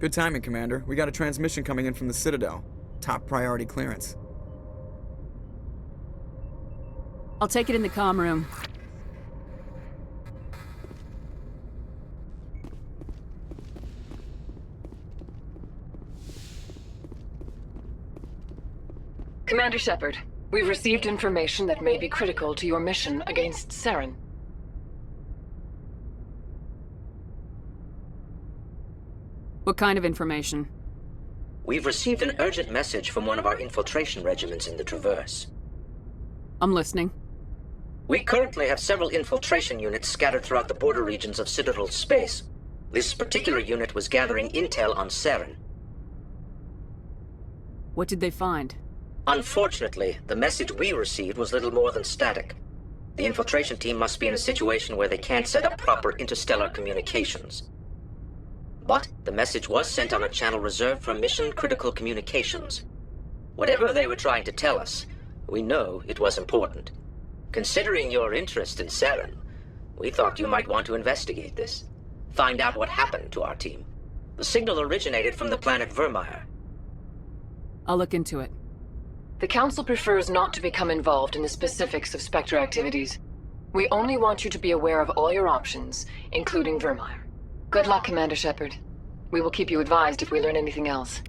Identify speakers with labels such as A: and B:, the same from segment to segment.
A: Good timing, Commander. We got a transmission coming in from the Citadel. Top priority clearance.
B: I'll take it in the comm room.
C: Commander Shepard, we've received information that may be critical to your mission against Saren.
B: What kind of information?
D: We've received an urgent message from one of our infiltration regiments in the Traverse.
B: I'm listening.
D: We currently have several infiltration units scattered throughout the border regions of Citadel space. This particular unit was gathering intel on Saren.
B: What did they find?
D: Unfortunately, the message we received was little more than static. The infiltration team must be in a situation where they can't set up proper interstellar communications. But the message was sent on a channel reserved for mission-critical communications. Whatever they were trying to tell us, we know it was important. Considering your interest in Saren, we thought you might want to investigate this. Find out what happened to our team. The signal originated from the planet Vermeer.
B: I'll look into it.
C: The Council prefers not to become involved in the specifics of Spectre activities. We only want you to be aware of all your options, including Vermeer. Good luck, Commander Shepard. We will keep you advised if we learn anything else.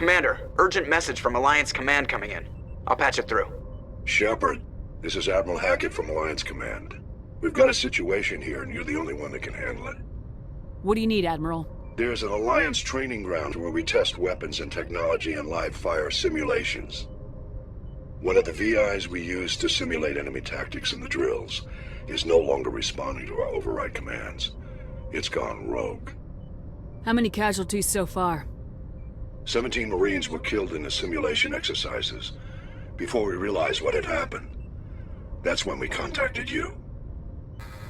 A: Commander, urgent message from Alliance Command coming in. I'll patch it through.
E: Shepard, this is Admiral Hackett from Alliance Command. We've got a situation here, and you're the only one that can handle it.
B: What do you need, Admiral?
E: There's an Alliance training ground where we test weapons and technology in live fire simulations. One of the VIs we use to simulate enemy tactics in the drills is no longer responding to our override commands. It's gone rogue.
B: How many casualties so far?
E: 17 Marines were killed in the simulation exercises before we realized what had happened. That's when we contacted you.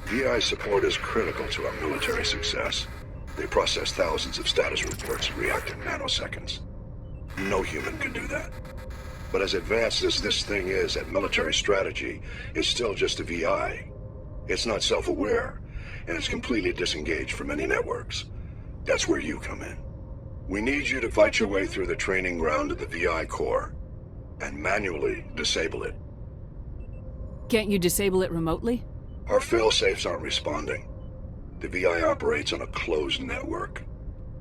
E: VI support is critical to our military success. They process thousands of status reports and react in nanoseconds. No human can do that. But as advanced as this thing is at military strategy, it's still just a VI. It's not self-aware, and it's completely disengaged from any networks. That's where you come in. We need you to fight your way through the training ground of the VI core, and manually disable it.
B: Can't you disable it remotely?
E: Our fail-safes aren't responding. The VI operates on a closed network.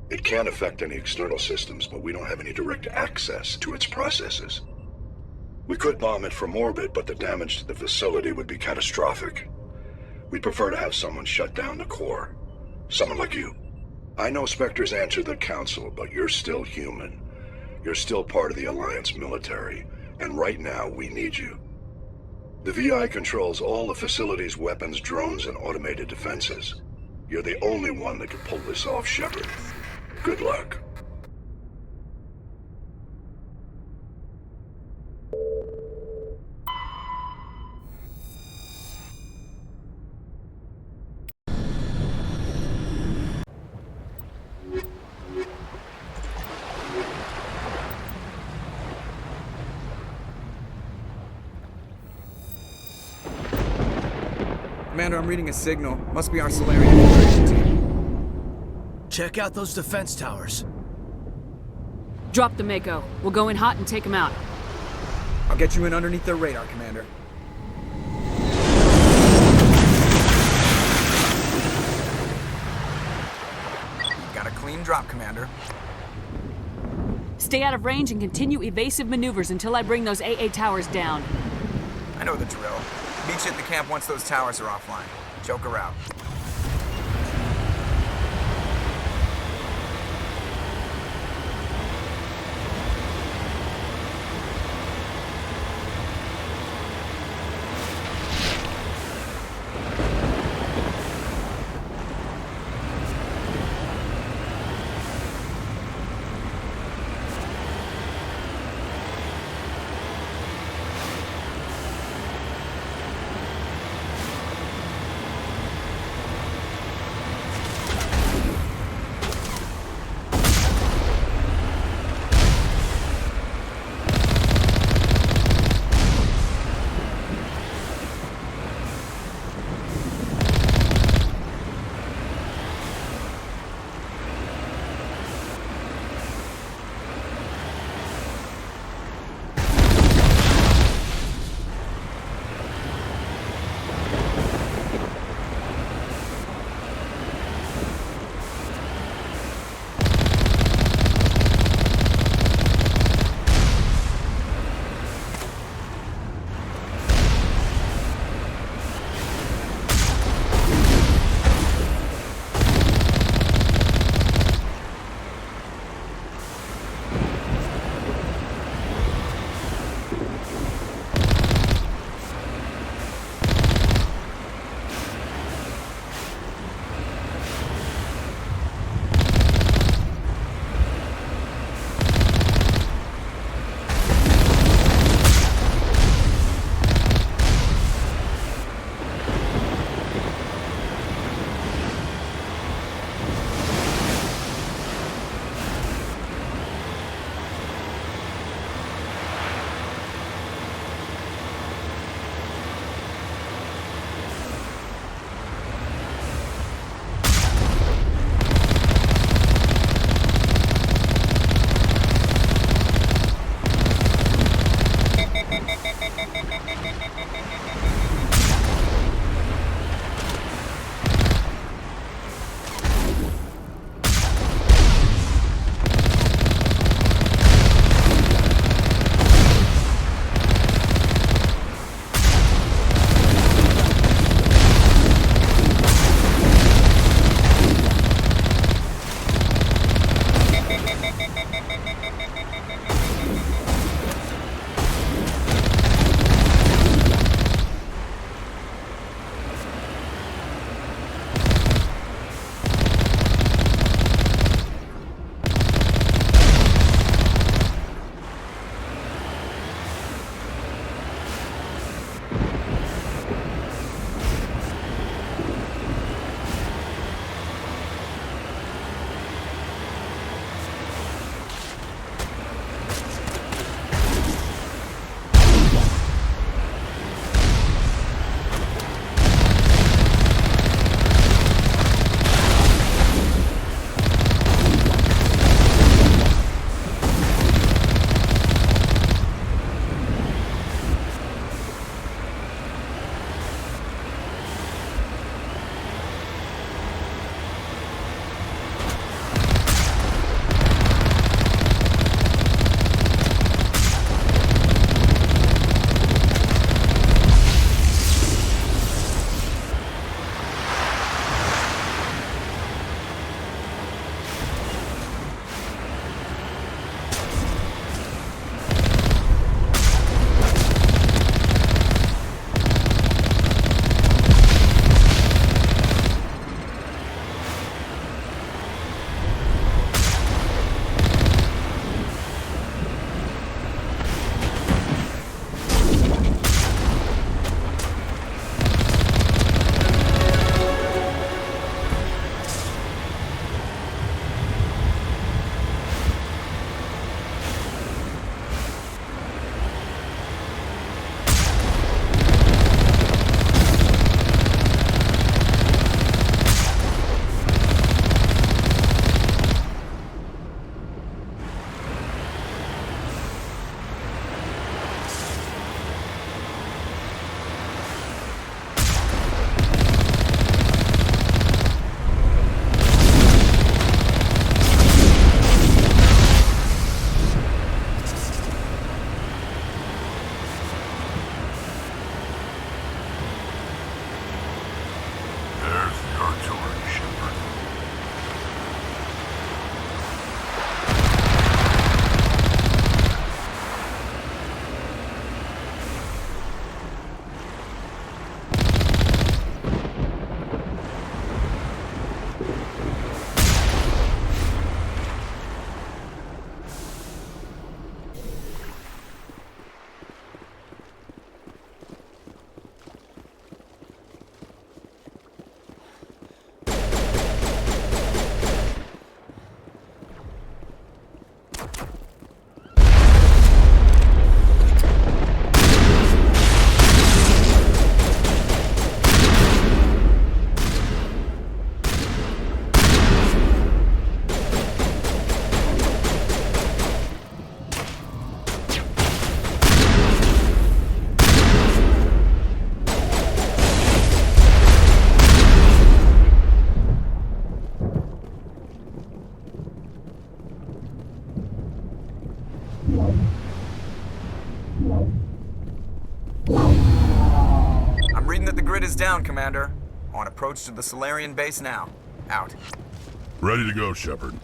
E: It can't affect any external systems, but we don't have any direct access to its processes. We could bomb it from orbit, but the damage to the facility would be catastrophic. We'd prefer to have someone shut down the core. Someone like you. I know Spectres answer the Council, but you're still human. You're still part of the Alliance military, and right now we need you. The VI controls all the facility's weapons, drones, and automated defenses. You're the only one that can pull this off, Shepard. Good luck.
A: Commander, I'm reading a signal. Must be our Solarian infiltration team.
F: Check out those defense towers.
B: Drop the Mako. We'll go in hot and take them out.
A: I'll get you in underneath their radar, Commander. Got a clean drop, Commander.
B: Stay out of range and continue evasive maneuvers until I bring those AA towers down.
A: I know the drill. Meet you at the camp once those towers are offline. Joker out. down, Commander. On approach to the Solarian base now. Out.
G: Ready to go, Shepard.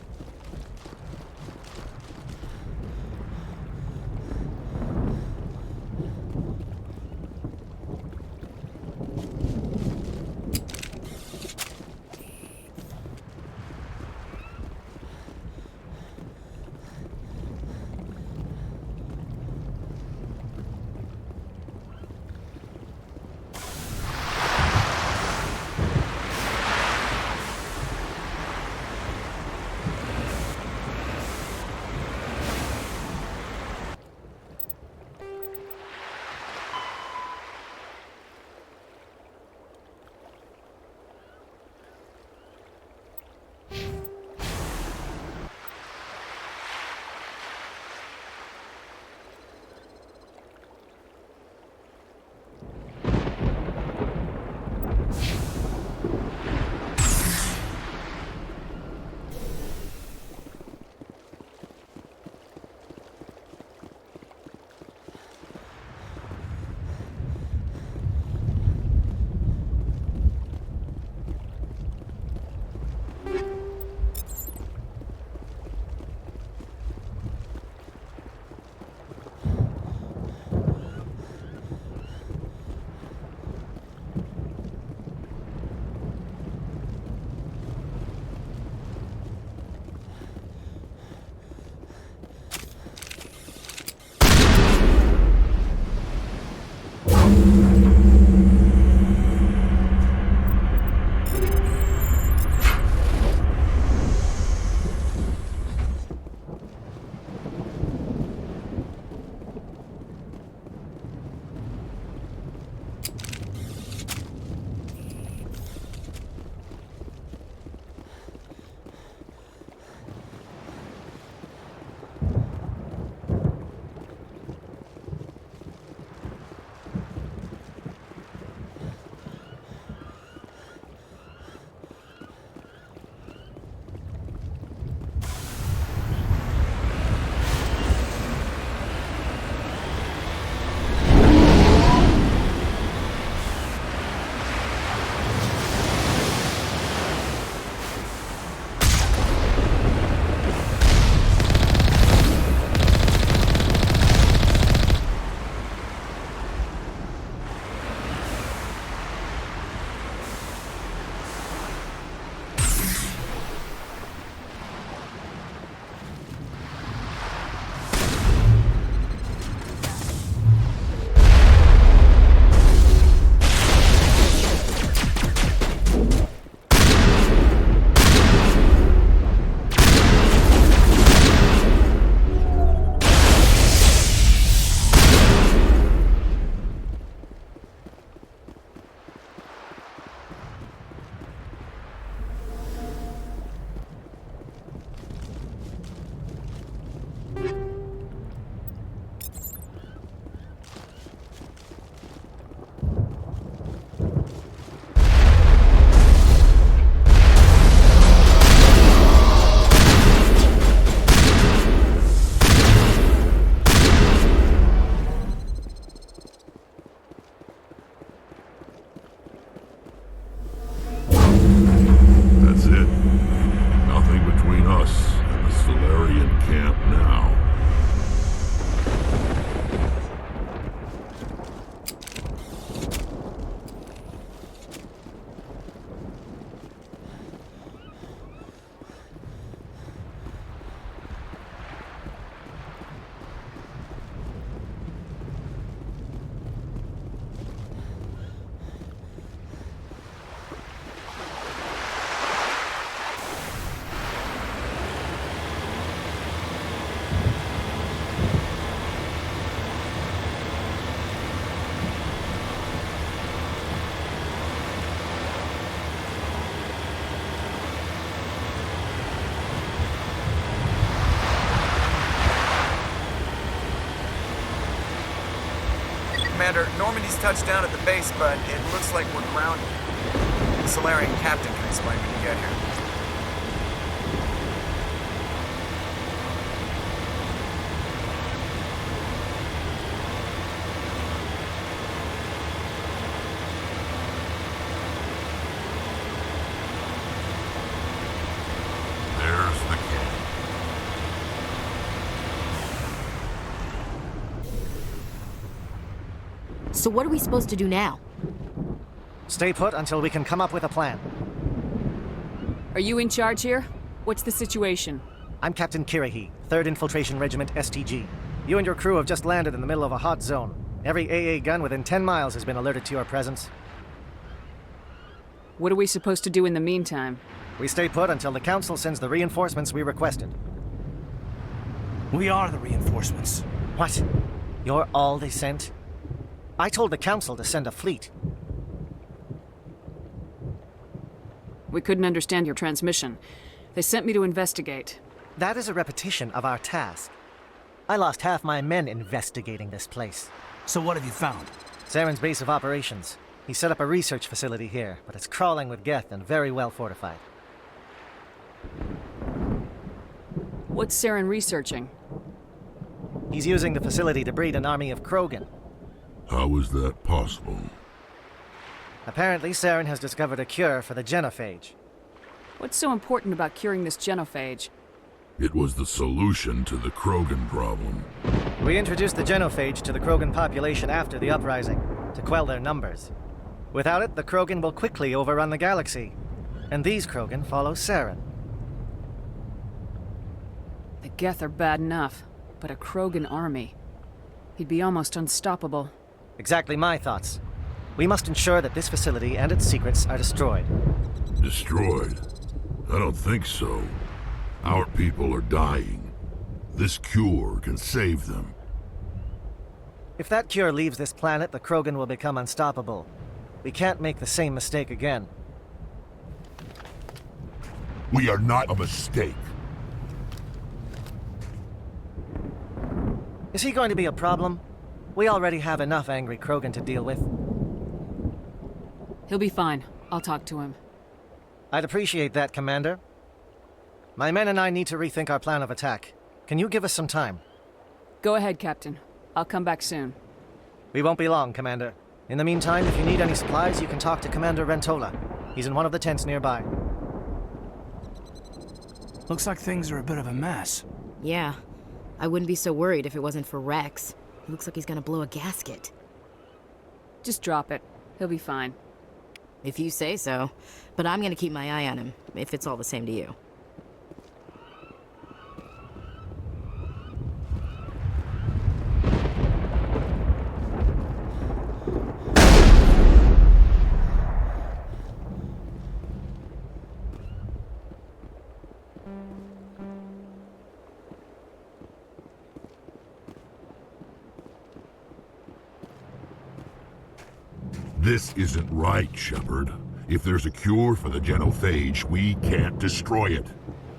A: Commander, Normandy's touched down at the base, but it looks like we're grounded. The Solarian captain can explain when you get here.
H: So what are we supposed to do now?
I: Stay put until we can come up with a plan.
B: Are you in charge here? What's the situation?
I: I'm Captain Kirihi, 3rd Infiltration Regiment STG. You and your crew have just landed in the middle of a hot zone. Every AA gun within 10 miles has been alerted to your presence.
B: What are we supposed to do in the meantime?
I: We stay put until the Council sends the reinforcements we requested.
F: We are the reinforcements.
I: What? You're all they sent? I told the Council to send a fleet.
B: We couldn't understand your transmission. They sent me to investigate.
I: That is a repetition of our task. I lost half my men investigating this place.
F: So what have you found?
I: Saren's base of operations. He set up a research facility here, but it's crawling with Geth and very well fortified.
B: What's Saren researching?
I: He's using the facility to breed an army of Krogan.
G: How is that possible?
I: Apparently, Saren has discovered a cure for the genophage.
B: What's so important about curing this genophage?
G: It was the solution to the Krogan problem.
I: We introduced the genophage to the Krogan population after the uprising, to quell their numbers. Without it, the Krogan will quickly overrun the galaxy. And these Krogan follow Saren.
B: The Geth are bad enough, but a Krogan army. He'd be almost unstoppable.
I: Exactly my thoughts. We must ensure that this facility and its secrets are destroyed.
G: Destroyed? I don't think so. Our people are dying. This cure can save them.
I: If that cure leaves this planet, the Krogan will become unstoppable. We can't make the same mistake again.
G: We are not a mistake.
I: Is he going to be a problem? We already have enough angry Krogan to deal with.
B: He'll be fine. I'll talk to him.
I: I'd appreciate that, Commander. My men and I need to rethink our plan of attack. Can you give us some time?
B: Go ahead, Captain. I'll come back soon.
I: We won't be long, Commander. In the meantime, if you need any supplies, you can talk to Commander Rentola. He's in one of the tents nearby.
F: Looks like things are a bit of a mess.
H: Yeah. I wouldn't be so worried if it wasn't for Rex. He looks like he's gonna blow a gasket.
B: Just drop it. He'll be fine.
H: If you say so. But I'm gonna keep my eye on him, if it's all the same to you.
G: This isn't right, Shepard. If there's a cure for the genophage, we can't destroy it.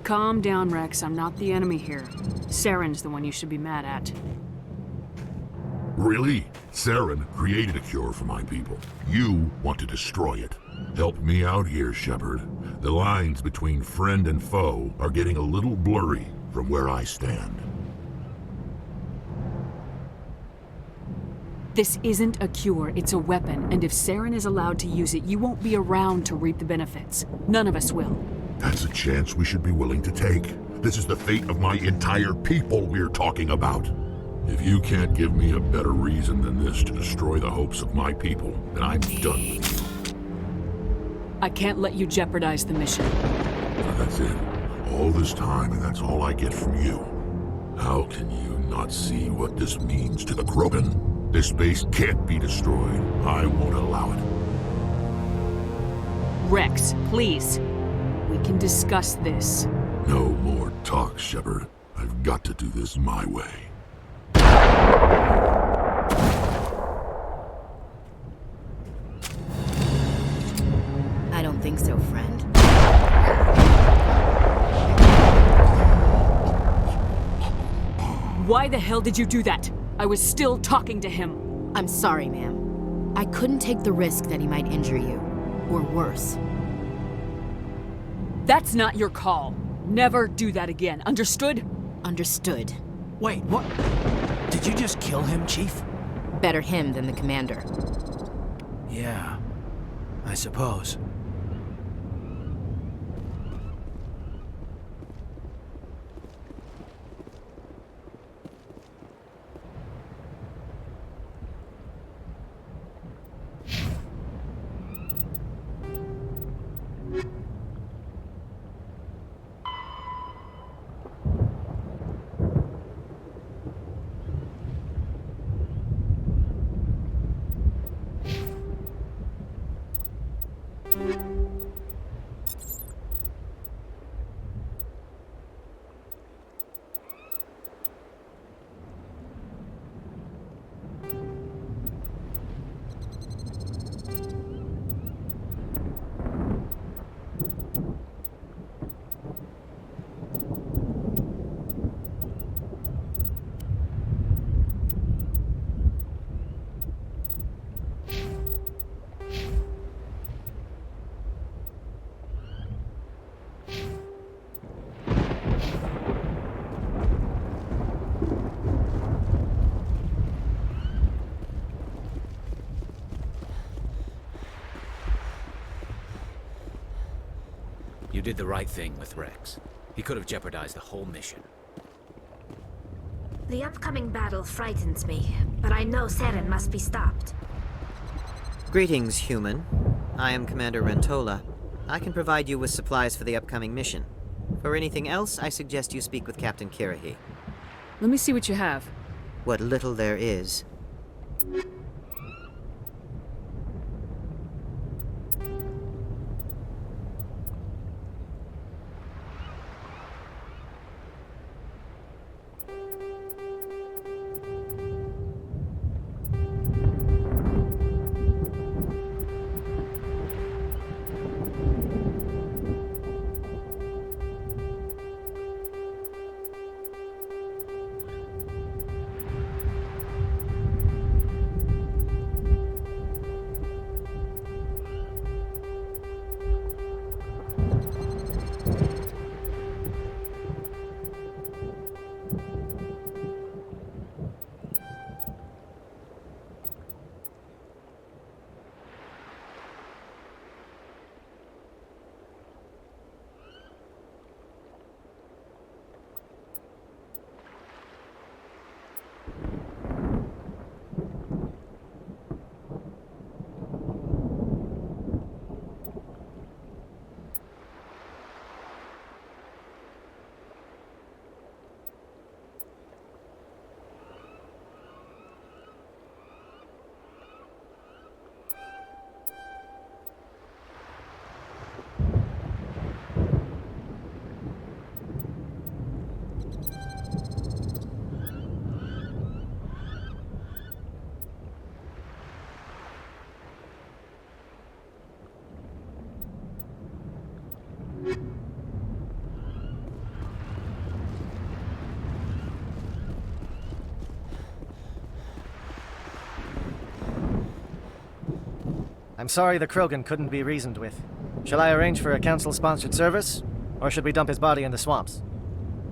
B: Calm down, Rex. I'm not the enemy here. Saren's the one you should be mad at.
G: Really? Saren created a cure for my people. You want to destroy it. Help me out here, Shepard. The lines between friend and foe are getting a little blurry from where I stand.
B: This isn't a cure, it's a weapon, and if Saren is allowed to use it, you won't be around to reap the benefits. None of us will.
G: That's a chance we should be willing to take. This is the fate of my entire people we're talking about. If you can't give me a better reason than this to destroy the hopes of my people, then I'm done with you.
B: I can't let you jeopardize the mission.
G: So that's it. All this time, and that's all I get from you. How can you not see what this means to the Krogan? This base can't be destroyed. I won't allow it.
B: Rex, please. We can discuss this.
G: No more talk, Shepard. I've got to do this my way.
H: I don't think so, friend.
B: Why the hell did you do that? I was still talking to him.
H: I'm sorry, ma'am. I couldn't take the risk that he might injure you. Or worse.
B: That's not your call. Never do that again. Understood?
H: Understood.
F: Wait, what? Did you just kill him, Chief?
H: Better him than the commander.
F: Yeah, I suppose. did the right thing with Rex. He could have jeopardized the whole mission.
J: The upcoming battle frightens me, but I know Saren must be stopped.
K: Greetings, human. I am Commander Rentola. I can provide you with supplies for the upcoming mission. For anything else, I suggest you speak with Captain Kirahi.
B: Let me see what you have.
K: What little there is.
I: I'm sorry the Krogan couldn't be reasoned with. Shall I arrange for a council-sponsored service? Or should we dump his body in the swamps?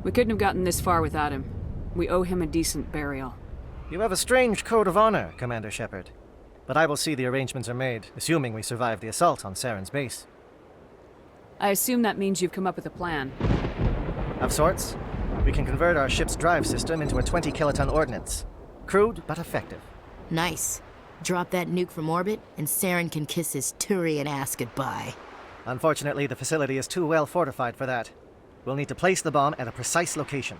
B: We couldn't have gotten this far without him. We owe him a decent burial.
I: You have a strange code of honor, Commander Shepard. But I will see the arrangements are made, assuming we survive the assault on Saren's base.
B: I assume that means you've come up with a plan.
I: Of sorts. We can convert our ship's drive system into a 20-kiloton ordnance. Crude, but effective.
H: Nice. Drop that nuke from orbit, and Saren can kiss his Turian ass goodbye.
I: Unfortunately, the facility is too well fortified for that. We'll need to place the bomb at a precise location.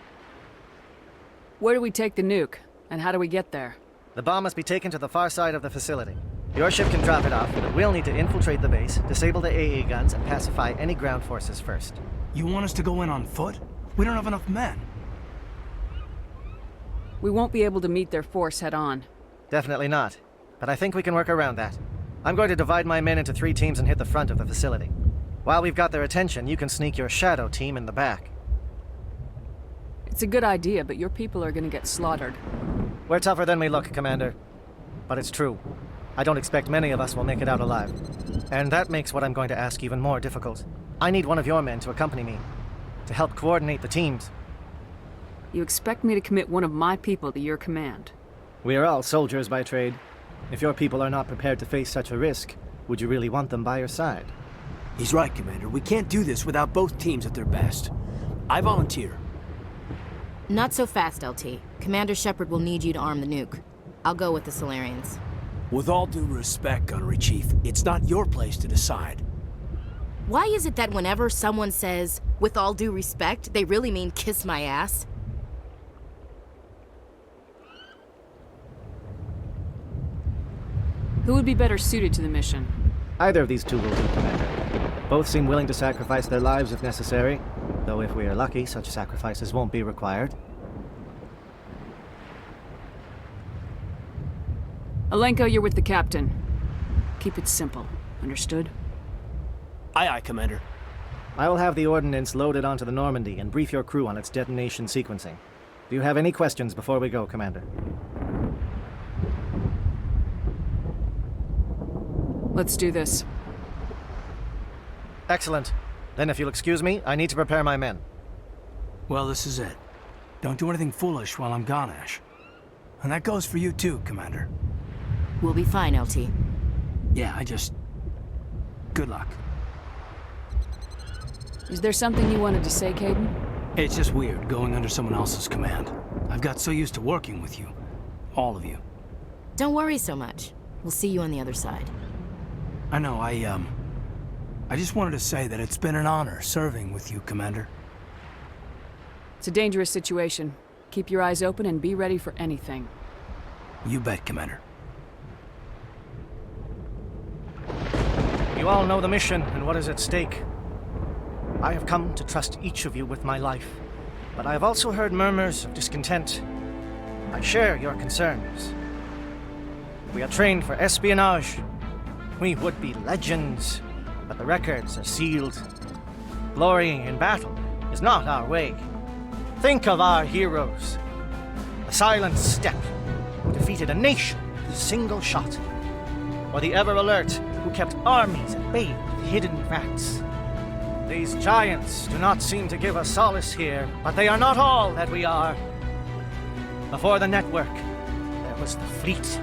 B: Where do we take the nuke? And how do we get there?
I: The bomb must be taken to the far side of the facility. Your ship can drop it off, but we'll need to infiltrate the base, disable the AA guns, and pacify any ground forces first.
F: You want us to go in on foot? We don't have enough men.
B: We won't be able to meet their force head-on.
I: Definitely not. But I think we can work around that. I'm going to divide my men into 3 teams and hit the front of the facility. While we've got their attention, you can sneak your shadow team in the back.
B: It's a good idea, but your people are gonna get slaughtered.
I: We're tougher than we look, Commander. But it's true. I don't expect many of us will make it out alive. And that makes what I'm going to ask even more difficult. I need one of your men to accompany me, to help coordinate the teams.
B: You expect me to commit one of my people to your command?
I: We are all soldiers by trade. If your people are not prepared to face such a risk, would you really want them by your side?
F: He's right, Commander. We can't do this without both teams at their best. I volunteer.
H: Not so fast, LT. Commander Shepard will need you to arm the nuke. I'll go with the Solarians.
F: With all due respect, Gunnery Chief, it's not your place to decide.
H: Why is it that whenever someone says, with all due respect, they really mean kiss my ass?
B: Who would be better suited to the mission?
I: Either of these two will do, Commander. Both seem willing to sacrifice their lives if necessary, though if we are lucky, such sacrifices won't be required.
B: Alenko, you're with the captain. Keep it simple. Understood?
F: Aye, aye, Commander.
I: I will have the ordnance loaded onto the Normandy and brief your crew on its detonation sequencing. Do you have any questions before we go, Commander?
B: Let's do this.
I: Excellent. Then if you'll excuse me, I need to prepare my men.
F: Well, this is it. Don't do anything foolish while I'm gone, Ash. And that goes for you too, Commander.
H: We'll be fine, LT.
F: Yeah, good luck.
B: Is there something you wanted to say, Caden?
F: It's just weird going under someone else's command. I've got so used to working with you. All of you.
H: Don't worry so much. We'll see you on the other side.
F: I know, I just wanted to say that it's been an honor serving with you, Commander.
B: It's a dangerous situation. Keep your eyes open and be ready for anything.
F: You bet, Commander.
I: You all know the mission and what is at stake. I have come to trust each of you with my life, but I have also heard murmurs of discontent. I share your concerns. We are trained for espionage. We would be legends, but the records are sealed. Glorying in battle is not our way. Think of our heroes. The Silent Step, who defeated a nation with a single shot. Or the Ever Alert, who kept armies at bay with hidden facts. These giants do not seem to give us solace here, but they are not all that we are. Before the network, there was the fleet.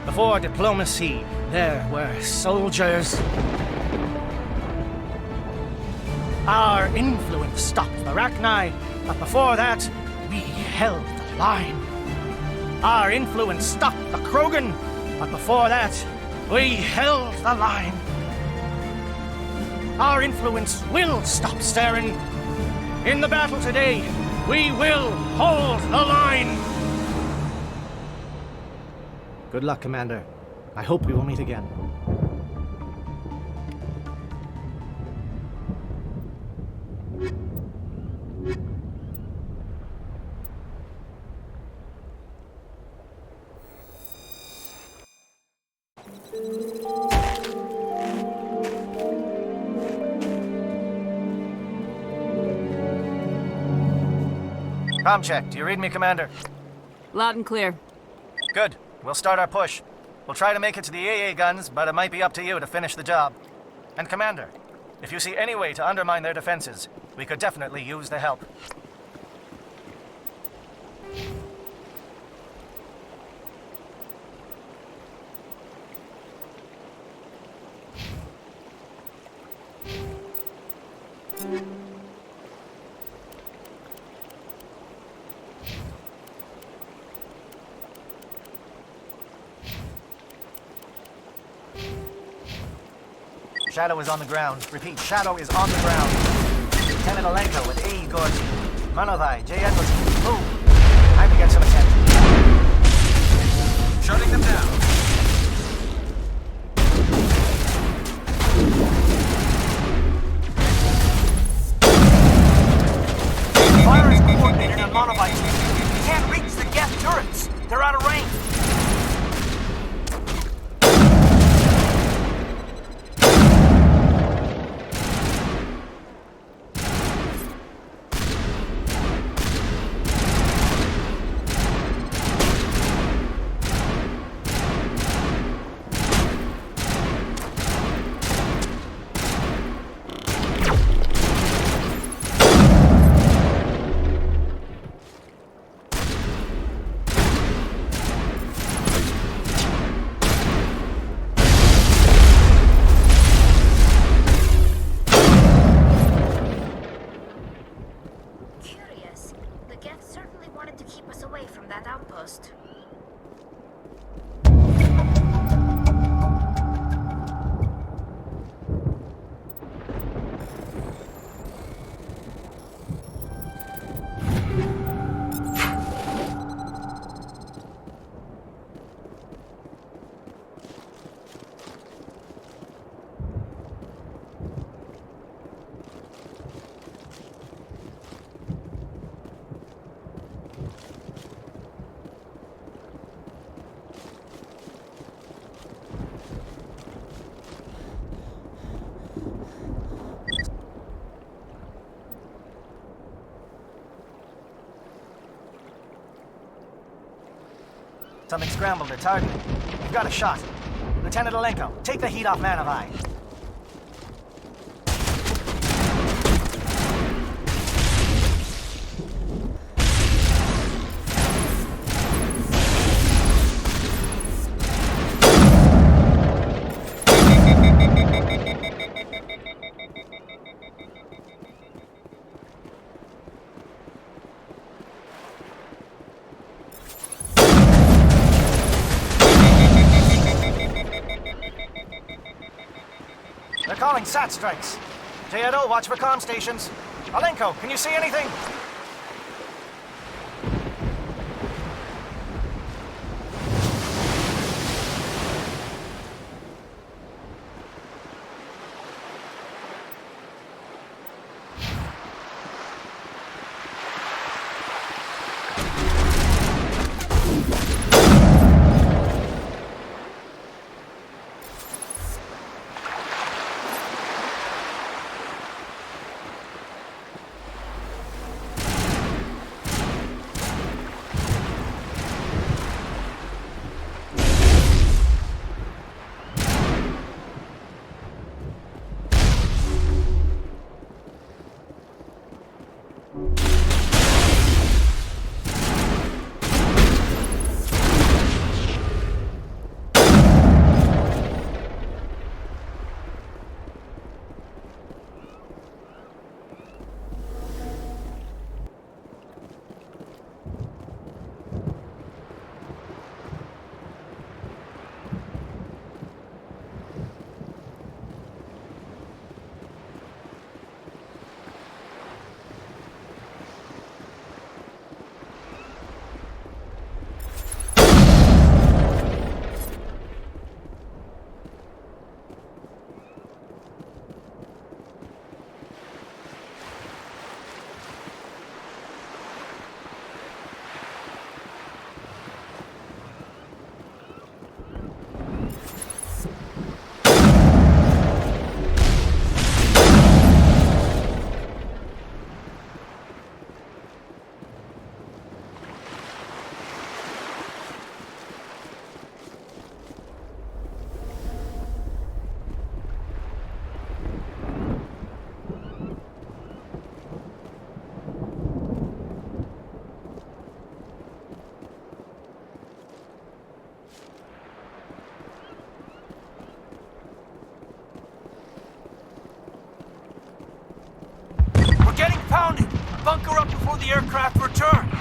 I: Before diplomacy, there were soldiers. Our influence stopped the Rachni, but before that, we held the line. Our influence stopped the Krogan, but before that, we held the line. Our influence will stop Saren. In the battle today, we will hold the line. Good luck, Commander. I hope we will meet again. Comm check. Do you read me, Commander?
B: Loud and clear.
I: Good. We'll start our push. We'll try to make it to the AA guns, but it might be up to you to finish the job. And Commander, if you see any way to undermine their defenses, we could definitely use the help. Shadow is on the ground. Repeat, Shadow is on the ground. Lieutenant Alenko with A. Gorgi. Manovai, J. Edwards. Move. Time to get some attention.
A: Shutting them down.
L: Fire is coordinated on Manovai. We can't reach the Geth turrets. They're out of range.
I: Something scrambled at target. We've got a shot. Lieutenant Alenko, take the heat off Manovai. Calling SAT strikes. J.Edo, watch for comm stations. Alenko, can you see anything?
L: Bunker up before the aircraft return.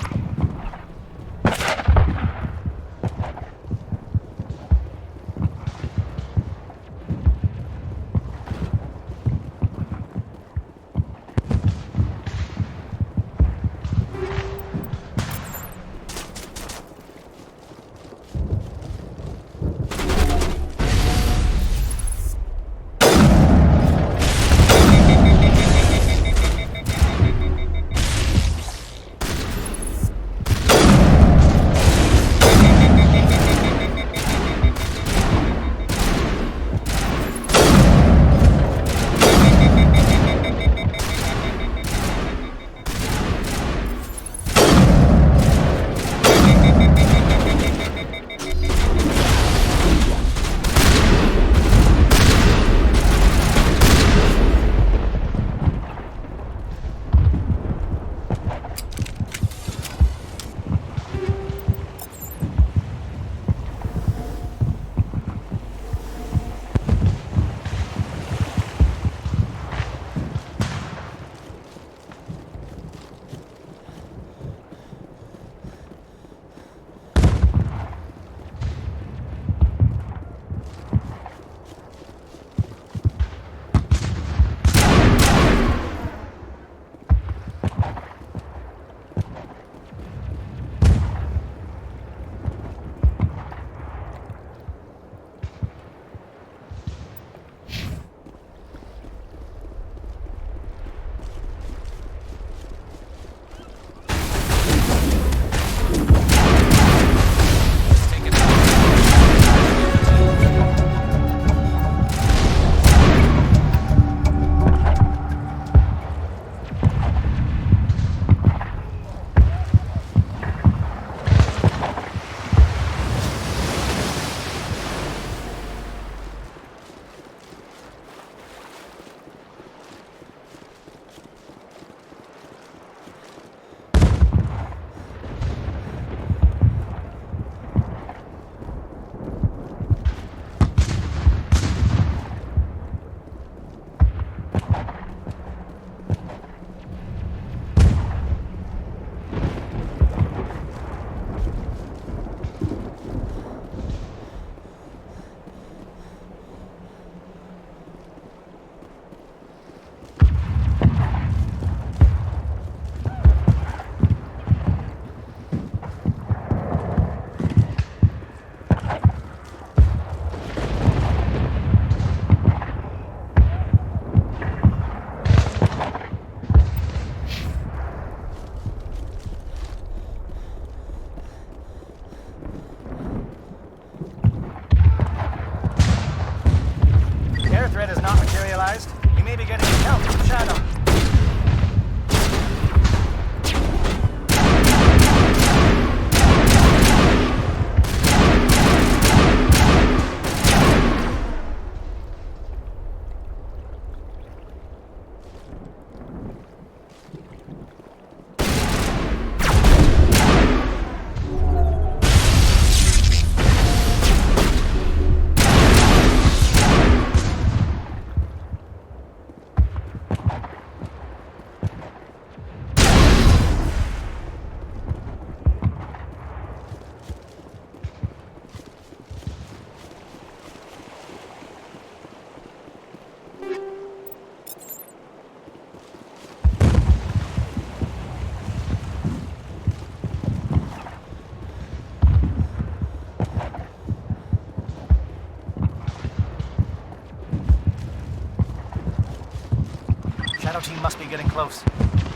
I: team must be getting close.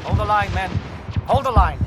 I: Hold the line, men. Hold the line.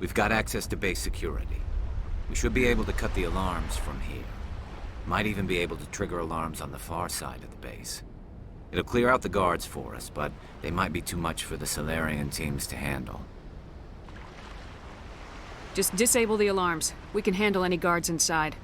M: We've got access to base security. We should be able to cut the alarms from here. Might even be able to trigger alarms on the far side of the base. It'll clear out the guards for us, but they might be too much for the Solarian teams to handle.
B: Just disable the alarms. We can handle any guards inside.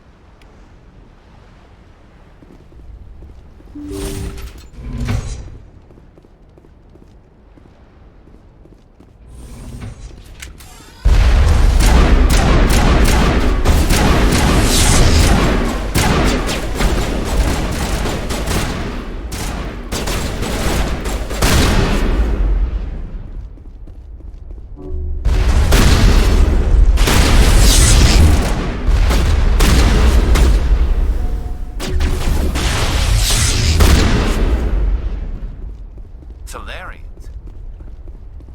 M: Solarians?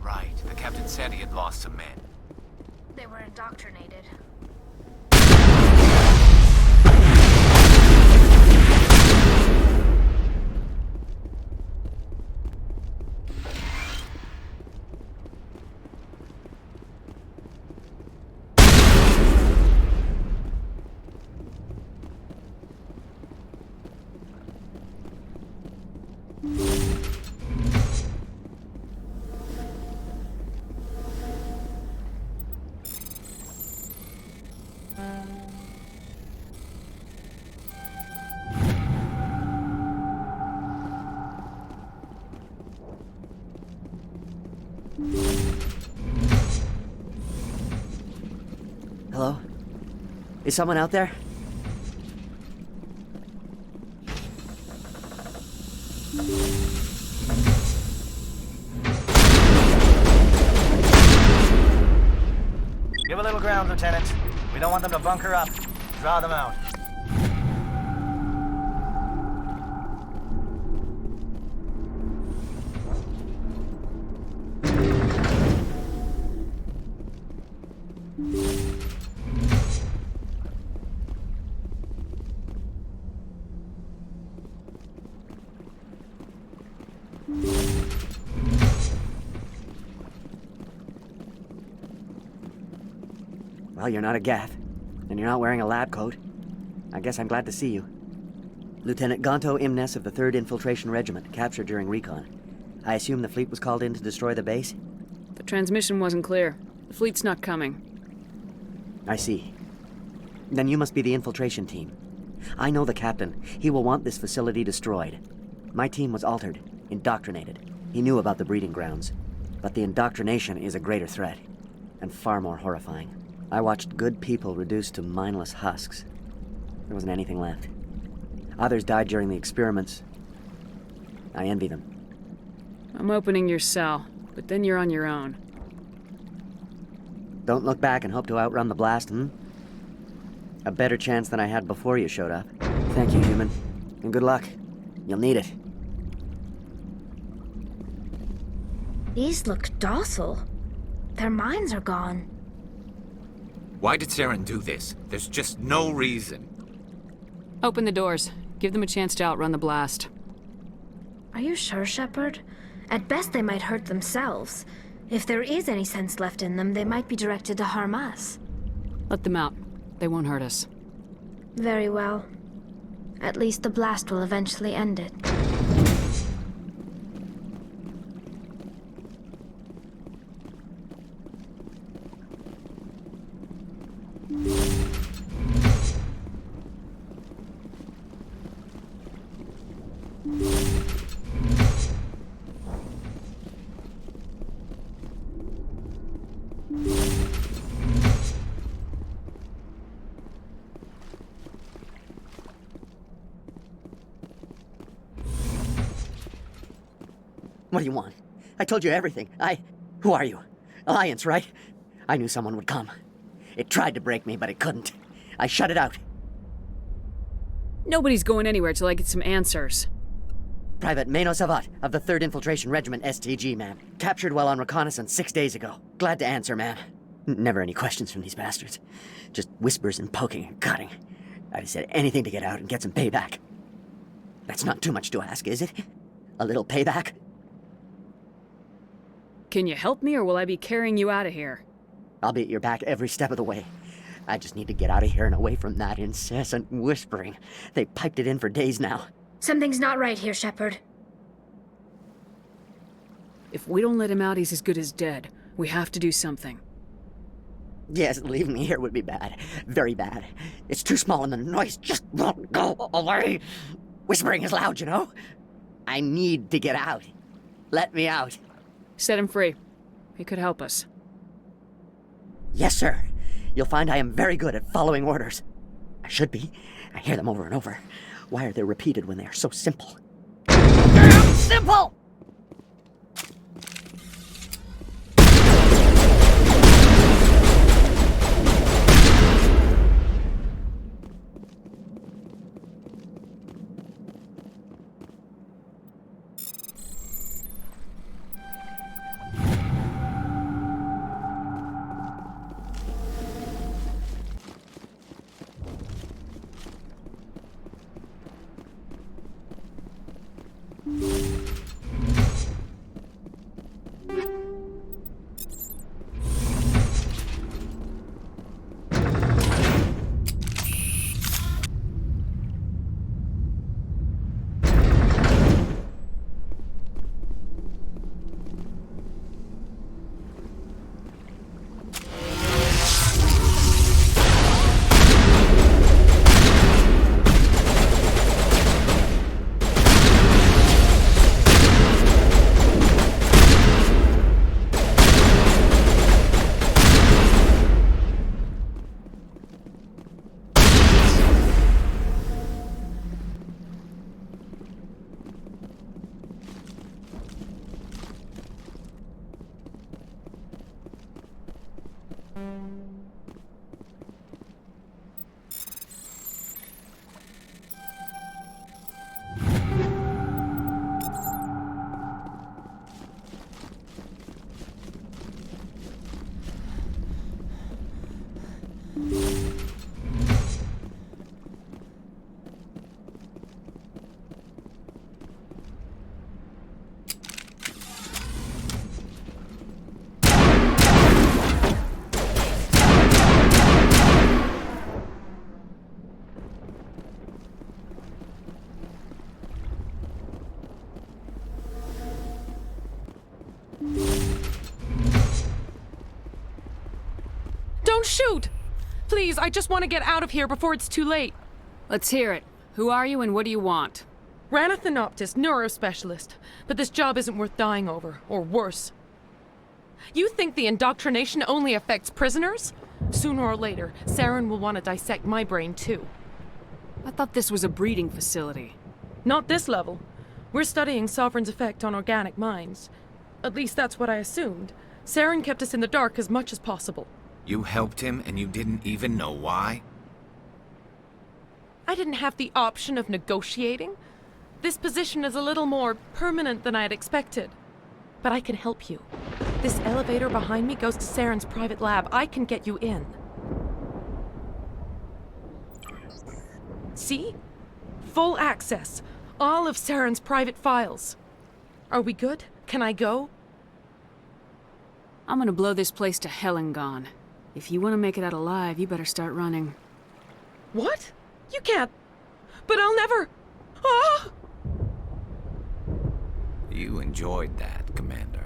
M: Right, the captain said he had lost some men.
J: They were indoctrinated.
N: Hello? Is someone out there?
I: Give a little ground, Lieutenant. We don't want them to bunker up. Draw them out.
N: Well, you're not a Geth, and you're not wearing a lab coat. I guess I'm glad to see you. Lieutenant Gonto Imnes of the 3rd Infiltration Regiment, captured during recon. I assume the fleet was called in to destroy the base?
B: The transmission wasn't clear. The fleet's not coming.
N: I see. Then you must be the infiltration team. I know the captain. He will want this facility destroyed. My team was altered, indoctrinated. He knew about the breeding grounds. But the indoctrination is a greater threat, and far more horrifying. I watched good people reduced to mindless husks. There wasn't anything left. Others died during the experiments. I envy them.
B: I'm opening your cell, but then you're on your own.
N: Don't look back and hope to outrun the blast, A better chance than I had before you showed up. Thank you, human. And good luck. You'll need it.
J: These look docile. Their minds are gone.
M: Why did Saren do this? There's just no reason.
B: Open the doors. Give them a chance to outrun the blast.
J: Are you sure, Shepard? At best, they might hurt themselves. If there is any sense left in them, they might be directed to harm us.
B: Let them out. They won't hurt us.
J: Very well. At least the blast will eventually end it.
N: What do you want? I told you everything. Who are you? Alliance, right? I knew someone would come. It tried to break me, but it couldn't. I shut it out.
B: Nobody's going anywhere till I get some answers.
N: Private Mano Savat of the 3rd Infiltration Regiment STG, ma'am. Captured while on reconnaissance 6 days ago. Glad to answer, ma'am. Never any questions from these bastards. Just whispers and poking and cutting. I'd have said anything to get out and get some payback. That's not too much to ask, is it? A little payback?
B: Can you help me, or will I be carrying you out of here?
N: I'll be at your back every step of the way. I just need to get out of here and away from that incessant whispering. They piped it in for days now.
J: Something's not right here, Shepard.
B: If we don't let him out, he's as good as dead. We have to do something.
N: Yes, leaving me here would be bad. Very bad. It's too small and the noise just won't go away. Whispering is loud, you know? I need to get out. Let me out.
B: Set him free. He could help us.
N: Yes, sir. You'll find I am very good at following orders. I should be. I hear them over and over. Why are they repeated when they are so simple? Damn simple!
O: Don't shoot! Please, I just want to get out of here before it's too late.
B: Let's hear it. Who are you and what do you want?
O: Ranathanoptis, neurospecialist. But this job isn't worth dying over, or worse. You think the indoctrination only affects prisoners? Sooner or later, Saren will want to dissect my brain too.
B: I thought this was a breeding facility.
O: Not this level. We're studying Sovereign's effect on organic minds. At least that's what I assumed. Saren kept us in the dark as much as possible.
M: You helped him and you didn't even know why?
O: I didn't have the option of negotiating. This position is a little more permanent than I had expected. But I can help you. This elevator behind me goes to Saren's private lab. I can get you in. See? Full access. All of Saren's private files. Are we good? Can I go?
B: I'm gonna blow this place to hell and gone. If you want to make it out alive, you better start running.
O: What? You can't. But I'll never. Ah!
M: You enjoyed that, Commander.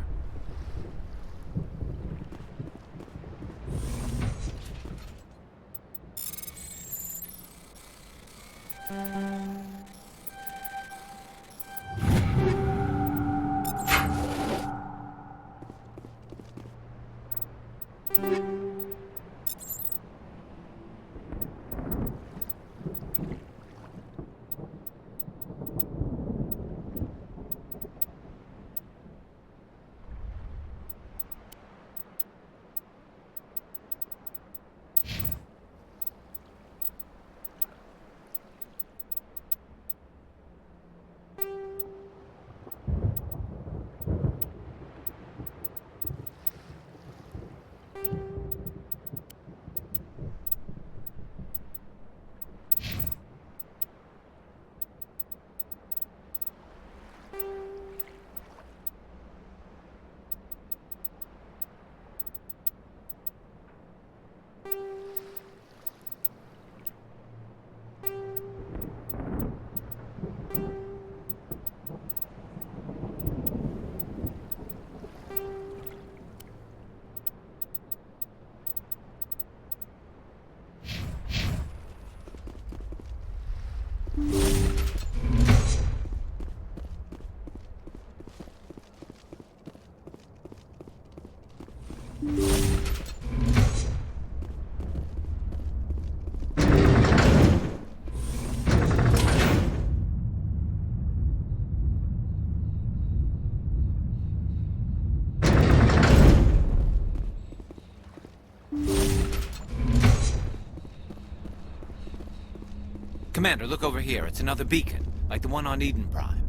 M: Commander, look over here. It's another beacon, like the one on Eden Prime.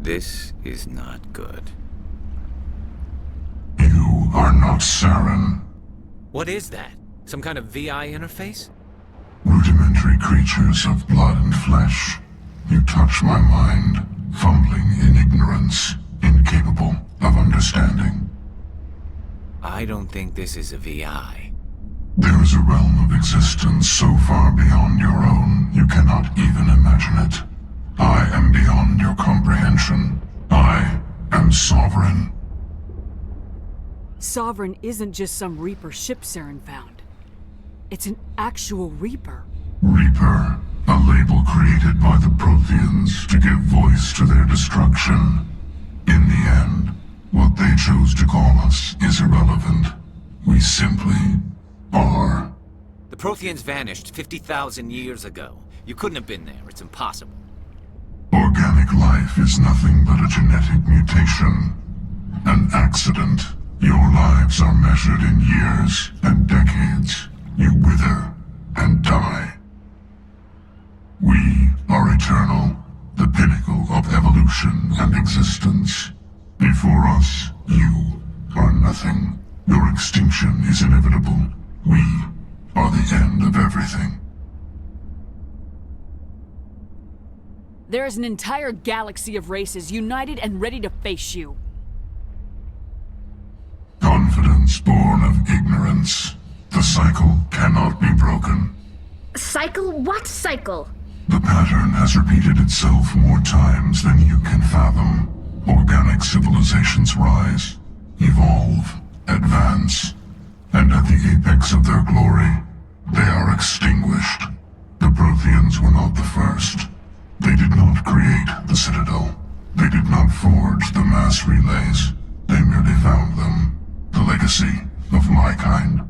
M: This is not good.
G: You are not Saren.
M: What is that? Some kind of VI interface?
G: Rudimentary creatures of blood and flesh. You touch my mind, fumbling in ignorance, incapable of understanding.
M: I don't think this is a VI.
G: There is a realm of existence so far beyond your own, you cannot even imagine it. I am beyond your comprehension. I am Sovereign.
B: Sovereign isn't just some Reaper ship Saren found. It's an actual Reaper.
G: Reaper, a label created by the Protheans to give voice to their destruction. In the end, what they chose to call us is irrelevant. We simply are.
M: The Protheans vanished 50,000 years ago. You couldn't have been there. It's impossible.
G: Organic life is nothing but a genetic mutation. An accident. Your lives are measured in years and decades. You wither and die. We are eternal, the pinnacle of evolution and existence. Before us, you are nothing. Your extinction is inevitable. We are the end of everything.
B: There is an entire galaxy of races united and ready to face you.
G: Confidence born of ignorance. The cycle cannot be broken.
J: Cycle? What cycle?
G: The pattern has repeated itself more times than you can fathom. Organic civilizations rise, evolve, advance, and at the apex of their glory, they are extinguished. The Protheans were not the first. They did not create the Citadel. They did not forge the mass relays. They merely found them. The legacy of my kind.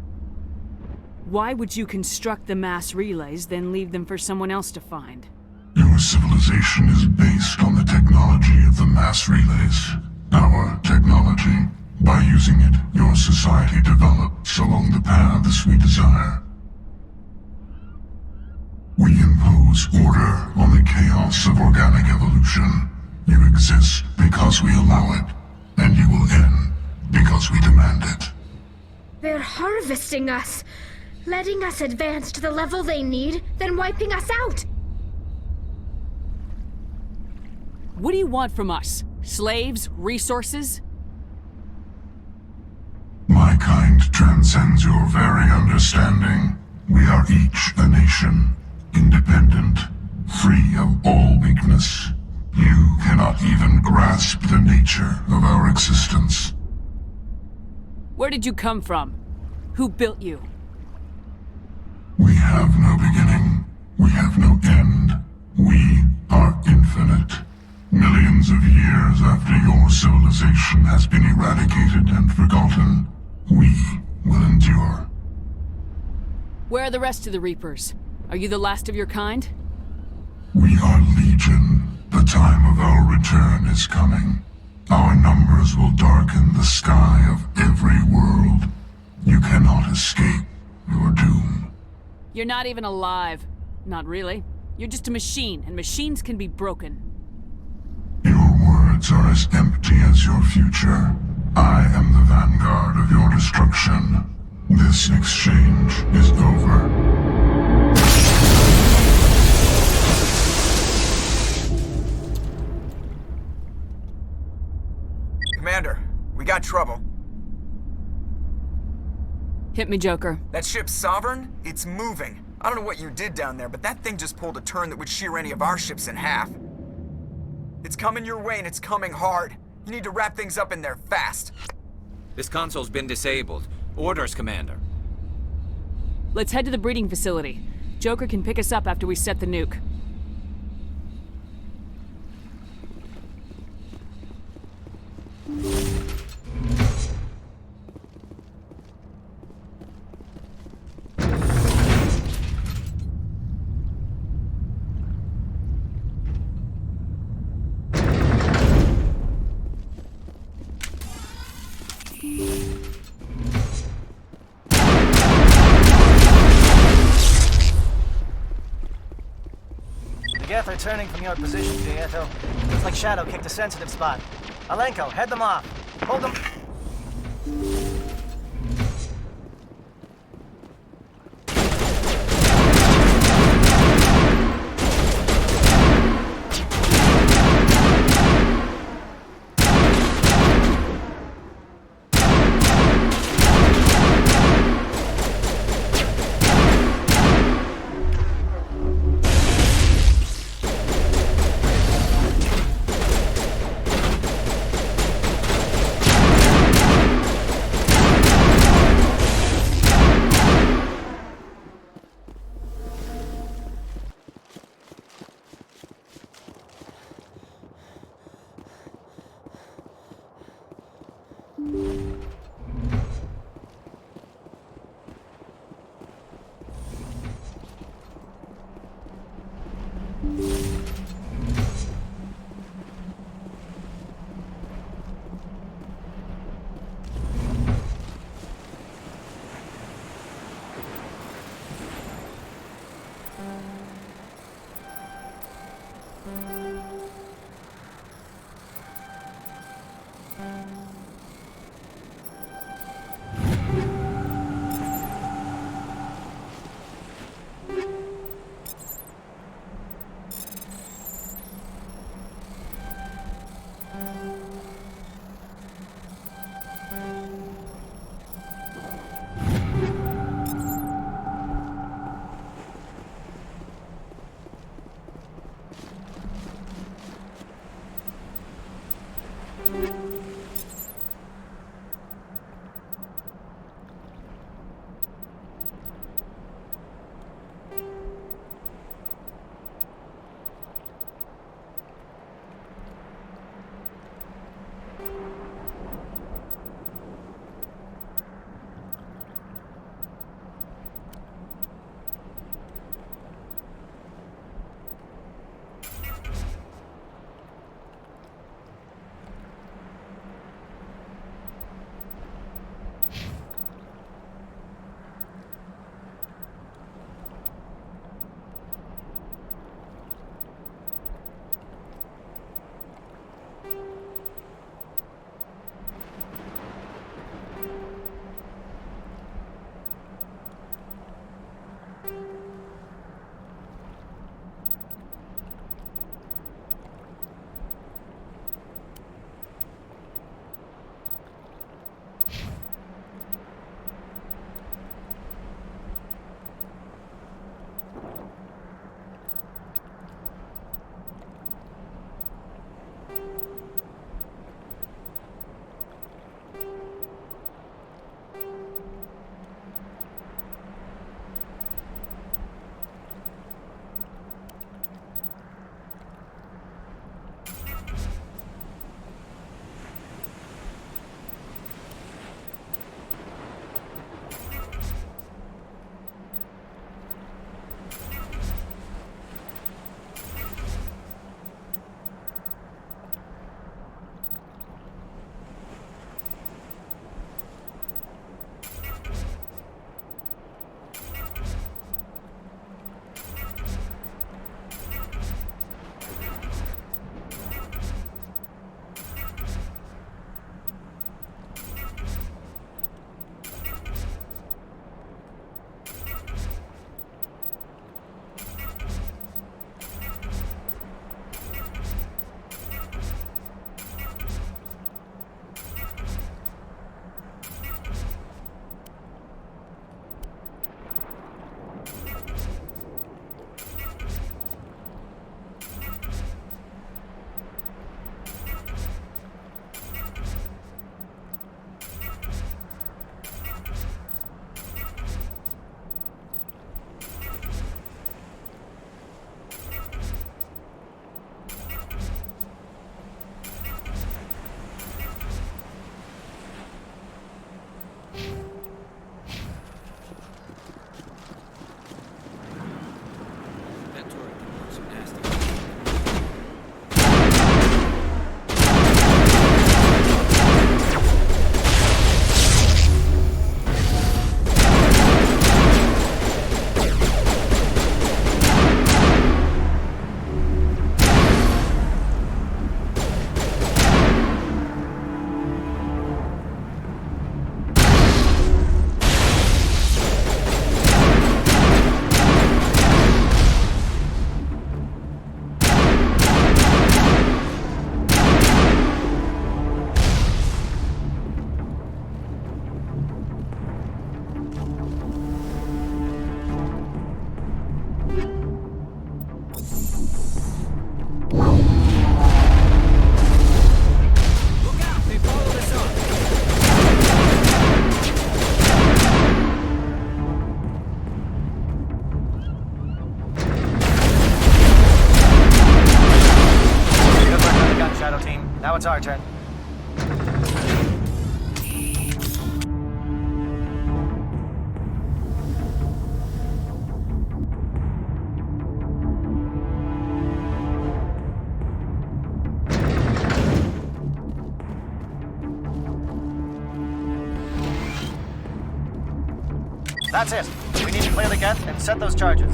B: Why would you construct the mass relays, then leave them for someone else to find?
G: Your civilization is based on the technology of the mass relays. Our technology. By using it, your society develops along the paths we desire. We impose order on the chaos of organic evolution. You exist because we allow it, and you will end because we demand it.
J: They're harvesting us, letting us advance to the level they need, then wiping us out.
B: What do you want from us? Slaves? Resources?
G: My kind transcends your very understanding. We are each a nation, independent, free of all weakness. You cannot even grasp the nature of our existence.
B: Where did you come from? Who built you?
G: We have no beginning. We have no end. We are infinite. Millions of years after your civilization has been eradicated and forgotten, we will endure.
B: Where are the rest of the Reapers? Are you the last of your kind?
G: We are Legion. The time of our return is coming. Our numbers will darken the sky of every world. You cannot escape your doom.
B: You're not even alive. Not really. You're just a machine, and machines can be broken.
G: Your words are as empty as your future. I am the vanguard of your destruction. This exchange is over.
A: Commander, we got trouble.
B: Hit me, Joker.
A: That ship's Sovereign? It's moving. I don't know what you did down there, but that thing just pulled a turn that would shear any of our ships in half. It's coming your way and it's coming hard. You need to wrap things up in there fast.
M: This console's been disabled. Orders, Commander.
B: Let's head to the breeding facility. Joker can pick us up after we set the nuke.
I: The Geth are turning from your position, Prieto. Looks like Shadow kicked a sensitive spot. Alenko, head them off. Hold them. Now it's our turn. That's it. We need to clear the gate and set those charges.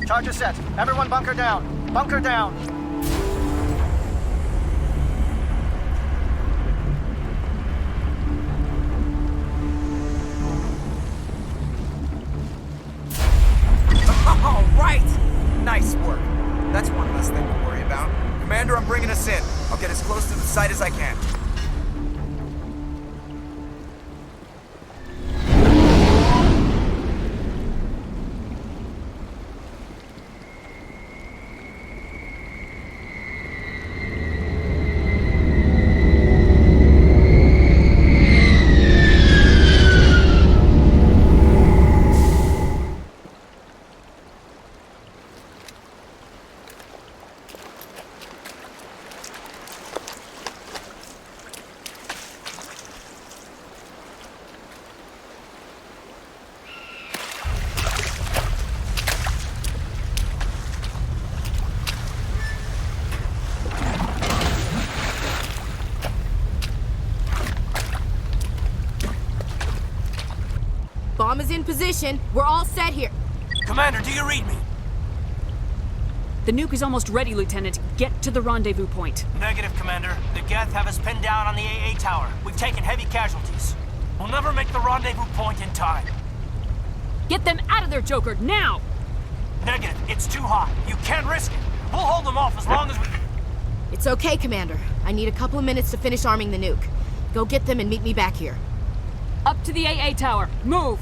I: Charges set. Everyone bunker down. Bunker down.
A: All right! Nice work. That's one less thing to worry about. Commander, I'm bringing us in. I'll get as close to the site as I can.
H: Bomb is in position. We're all set here.
L: Commander, do you read me?
B: The nuke is almost ready, Lieutenant. Get to the rendezvous point.
L: Negative, Commander. The Geth have us pinned down on the AA tower. We've taken heavy casualties. We'll never make the rendezvous point in time.
B: Get them out of there, Joker, now!
L: Negative. It's too hot. You can't risk it. We'll hold them off as long as we...
H: It's okay, Commander. I need a couple of minutes to finish arming the nuke. Go get them and meet me back here.
B: Up to the AA tower. Move!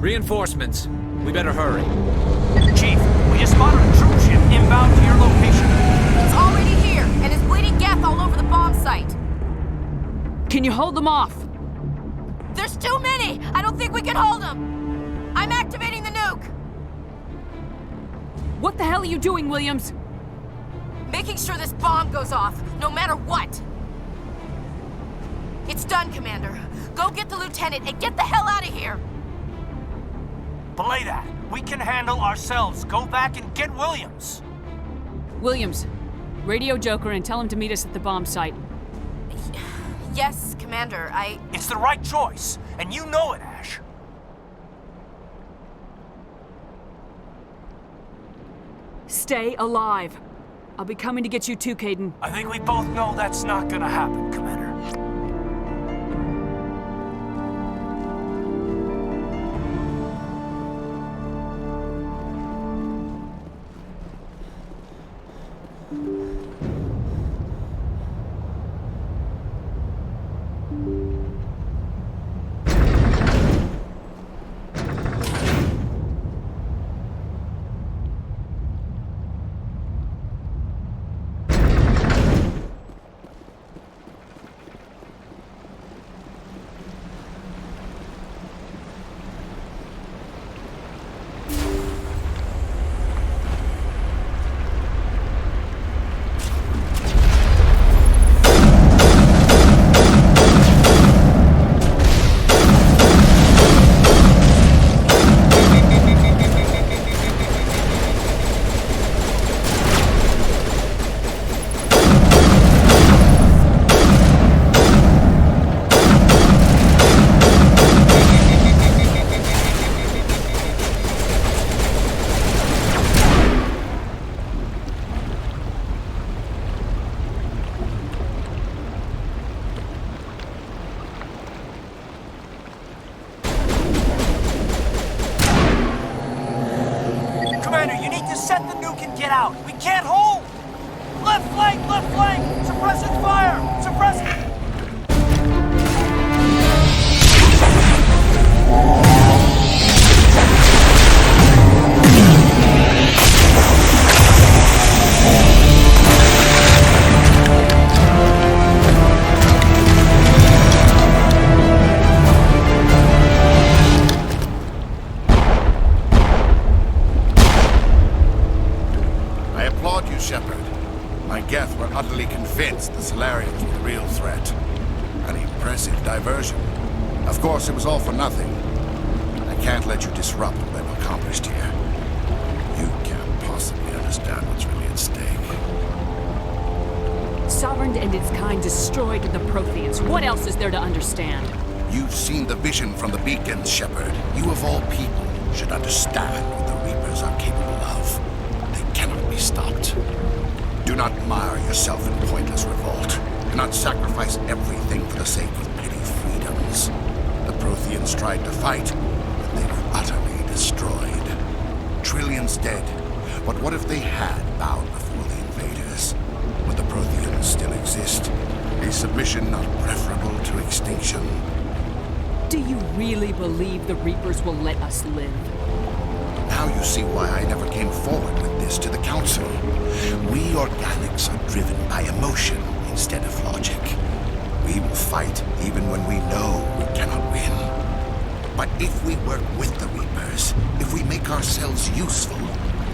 M: Reinforcements. We better hurry.
L: Chief, we just spotted a troop ship inbound to your location.
H: It's already here, and is bleeding Geth all over the bomb site.
B: Can you hold them off?
H: There's too many! I don't think we can hold them! I'm activating the nuke!
B: What the hell are you doing, Williams?
H: Making sure this bomb goes off, no matter what! It's done, Commander. Go get the lieutenant and get the hell out of here!
L: Belay that. We can handle ourselves. Go back and get Williams.
B: Williams, radio Joker and tell him to meet us at the bomb site.
H: Yes, Commander,
L: It's the right choice, and you know it, Ash.
B: Stay alive. I'll be coming to get you too, Caden.
L: I think we both know that's not gonna happen, Commander. get out! We can't hold! Left flank! Left flank! Suppressing fire! Suppressing...
P: Shepard. My Geth were utterly convinced the Solarians were the real threat. An impressive diversion. Of course, it was all for nothing. I can't let you disrupt what I've accomplished here. You can't possibly understand what's really at stake.
B: Sovereign and its kind destroyed the Protheans. What else is there to understand?
P: You've seen the vision from the beacons, Shepard. You of all people should understand what the Reapers are capable of. Cannot be stopped. Do not mire yourself in pointless revolt. Do not sacrifice everything for the sake of petty freedoms. The Protheans tried to fight, but they were utterly destroyed. Trillions dead. But what if they had bowed before the invaders? Would the Protheans still exist? Is submission not preferable to extinction?
B: Do you really believe the Reapers will let us live?
P: Now you see why I never came forward with this to the Council. We organics are driven by emotion instead of logic. We will fight even when we know we cannot win. But if we work with the Reapers, if we make ourselves useful,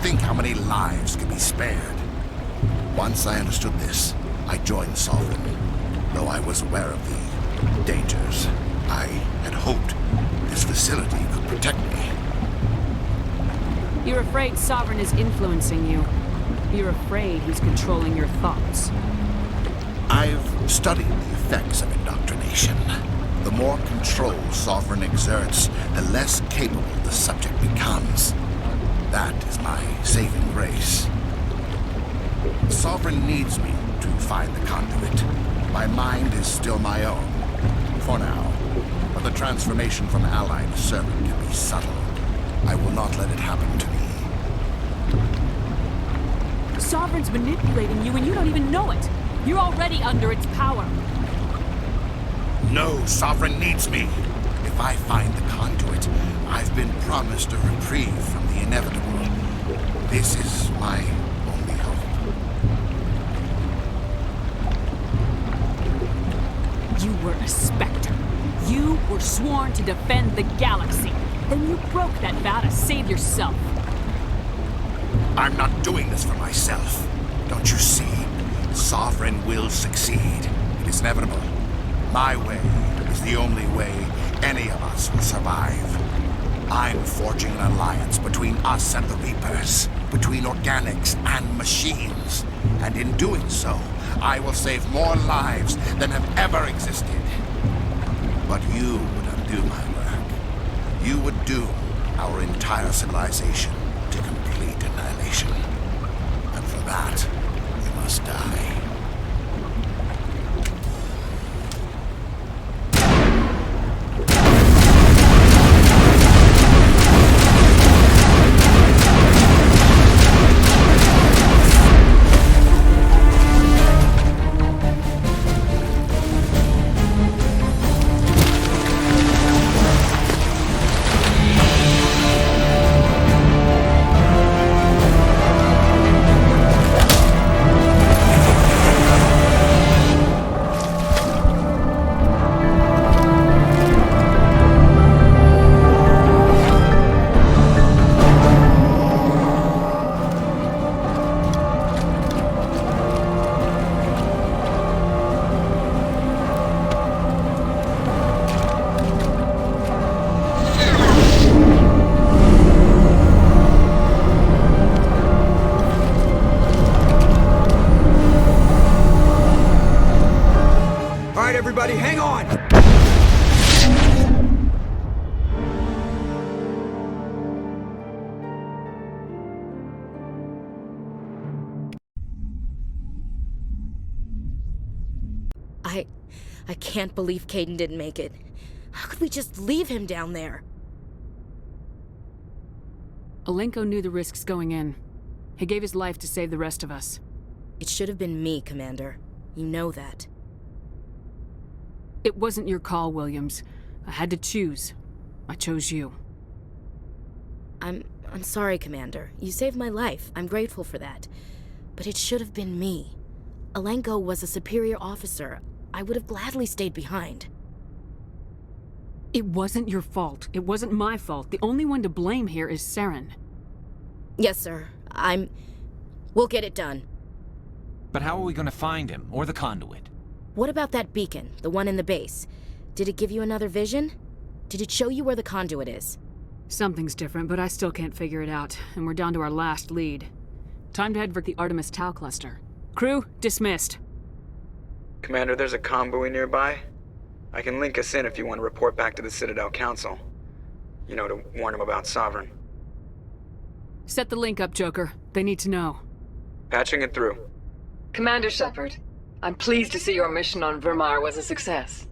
P: think how many lives could be spared. Once I understood this, I joined Sovereign. Though I was aware of the dangers, I had hoped this facility could protect me.
B: You're afraid Sovereign is influencing you. You're afraid he's controlling your thoughts.
P: I've studied the effects of indoctrination. The more control Sovereign exerts, the less capable the subject becomes. That is my saving grace. Sovereign needs me to find the conduit. My mind is still my own, for now. But the transformation from ally to servant can be subtle. I will not let it happen to me.
B: Sovereign's manipulating you and you don't even know it. You're already under its power.
P: No, Sovereign needs me. If I find the conduit, I've been promised a reprieve from the inevitable. This is my only hope.
B: You were a Spectre. You were sworn to defend the galaxy. Then you broke that vow to save yourself.
P: I'm not doing this for myself. Don't you see? Sovereign will succeed. It is inevitable. My way is the only way any of us will survive. I'm forging an alliance between us and the Reapers, between organics and machines. And in doing so, I will save more lives than have ever existed. But you would undo my work. You would doom our entire civilization to complete annihilation. And for that, you must die.
A: Everybody, hang on!
H: I can't believe Caden didn't make it. How could we just leave him down there?
B: Alenko knew the risks going in. He gave his life to save the rest of us.
H: It should have been me, Commander. You know that.
B: It wasn't your call, Williams. I had to choose. I chose you.
H: I'm sorry, Commander. You saved my life. I'm grateful for that. But it should have been me. Alenko was a superior officer. I would have gladly stayed behind.
B: It wasn't your fault. It wasn't my fault. The only one to blame here is Saren.
H: Yes, sir. We'll get it done.
Q: But how are we going to find him, or the conduit?
H: What about that beacon, the one in the base? Did it give you another vision? Did it show you where the conduit is?
B: Something's different, but I still can't figure it out, and we're down to our last lead. Time to head for the Artemis Tau cluster. Crew, dismissed.
A: Commander, there's a comm buoy nearby. I can link us in if you want to report back to the Citadel Council. You know, to warn them about Sovereign.
B: Set the link up, Joker. They need to know.
A: Patching it through.
C: Commander Shepard, I'm pleased to see your mission on Virmire was a success.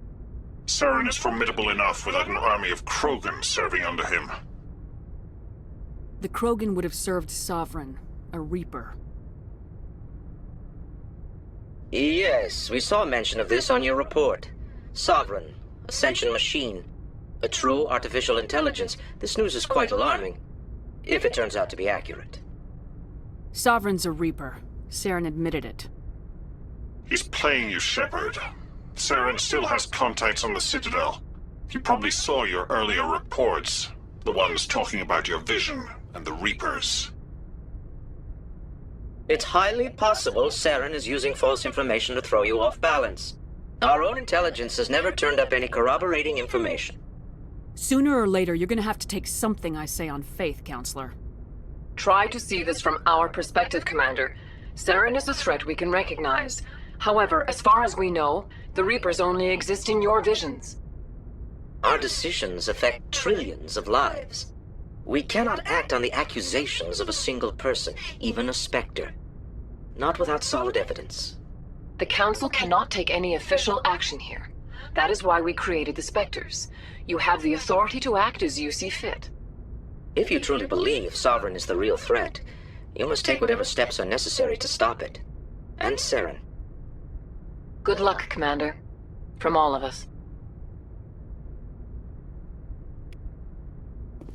G: Saren is formidable enough without an army of Krogan serving under him.
B: The Krogan would have served Sovereign, a Reaper.
D: Yes, we saw mention of this on your report. Sovereign, Ascension machine, a true artificial intelligence. This news is quite alarming, if it turns out to be accurate.
B: Sovereign's a Reaper. Saren admitted it.
G: He's playing you, Shepard. Saren still has contacts on the Citadel. He probably saw your earlier reports. The ones talking about your vision and the Reapers.
D: It's highly possible Saren is using false information to throw you off balance. Our own intelligence has never turned up any corroborating information.
B: Sooner or later, you're gonna have to take something I say on faith, Counselor.
C: Try to see this from our perspective, Commander. Saren is a threat we can recognize. However, as far as we know, the Reapers only exist in your visions.
D: Our decisions affect trillions of lives. We cannot act on the accusations of a single person, even a Spectre. Not without solid evidence.
C: The Council cannot take any official action here. That is why we created the Spectres. You have the authority to act as you see fit.
D: If you truly believe Sovereign is the real threat, you must take whatever steps are necessary to stop it. And Saren.
C: Good luck, Commander. From all of us.